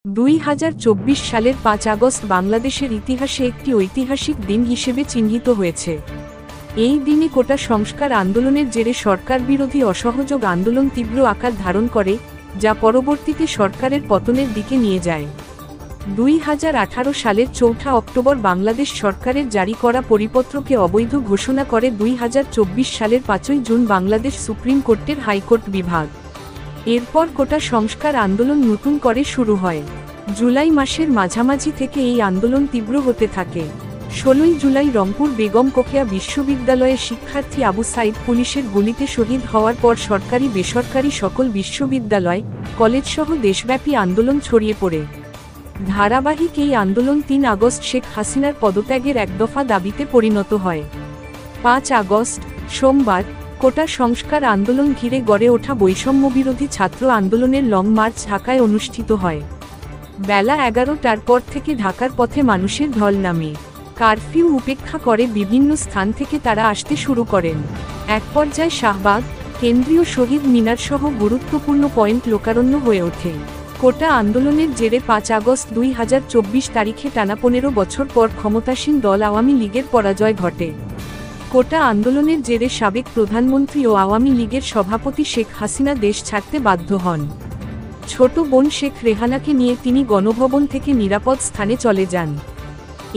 2024 সালের 5 আগস্ট বাংলাদেশের ইতিহাসে একটি ঐতিহাসিক দিন হিসেবে চিহ্নিত হয়েছে। এই দিনে কোটা সংস্কার আন্দোলনের জেরে সরকার বিরোধী অসহযোগ আন্দোলন তীব্র আকার ধারণ করে, যা পরবর্তীতে সরকারের পতনের দিকে নিয়ে যায়। 2018 সালের 4 অক্টোবর বাংলাদেশ সরকারের জারি করা পরিপত্রকে অবৈধ ঘোষণা করে 2024 সালের 5 জুন বাংলাদেশ সুপ্রিম কোর্টের হাইকোর্ট বিভাগ। এরপর কোটা সংস্কার আন্দোলন নতুন করে শুরু হয়। জুলাই মাসের মাঝামাঝি থেকে এই আন্দোলন তীব্র হতে থাকে। 16 জুলাই রংপুর বেগম রোকেয়া বিশ্ববিদ্যালয়ের শিক্ষার্থী আবু সাইদ পুলিশের গুলিতে শহীদ হওয়ার পর সরকারি বেসরকারি সকল বিশ্ববিদ্যালয়, কলেজসহ দেশব্যাপী আন্দোলন ছড়িয়ে পড়ে। ধারাবাহিক এই আন্দোলন 3 আগস্ট শেখ হাসিনার পদত্যাগের একদফা দাবিতে পরিণত হয়। 5 আগস্ট সোমবার কোটা সংস্কার আন্দোলন ঘিরে গড়ে ওঠা বৈষম্যবিরোধী ছাত্র আন্দোলনের লং মার্চ ঢাকায় অনুষ্ঠিত হয়। বেলা 11টার পর থেকে ঢাকার পথে মানুষের ঢল নামে। কারফিউ উপেক্ষা করে বিভিন্ন স্থান থেকে তারা আসতে শুরু করেন। এক পর্যায়ে শাহবাগ, কেন্দ্রীয় শহীদ মিনার সহ গুরুত্বপূর্ণ পয়েন্ট লোকারণ্য হয়ে ওঠে। কোটা আন্দোলনের জেরে 5 আগস্ট 2024 তারিখে টানা 15 বছর পর ক্ষমতাসীন দল আওয়ামী লীগের পরাজয় ঘটে। কোটা আন্দোলনের জেরে সাবেক প্রধানমন্ত্রী ও আওয়ামী লীগের সভাপতি শেখ হাসিনা দেশ ছাড়তে বাধ্য হন। ছোট বোন শেখ রেহানাকে নিয়ে তিনি গণভবন থেকে নিরাপদ স্থানে চলে যান।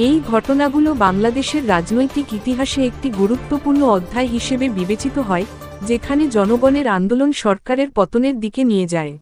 এই ঘটনাগুলো বাংলাদেশের রাজনৈতিক ইতিহাসে একটি গুরুত্বপূর্ণ অধ্যায় হিসেবে বিবেচিত হয়, যেখানে জনগণের আন্দোলন সরকারের পতনের দিকে নিয়ে যায়।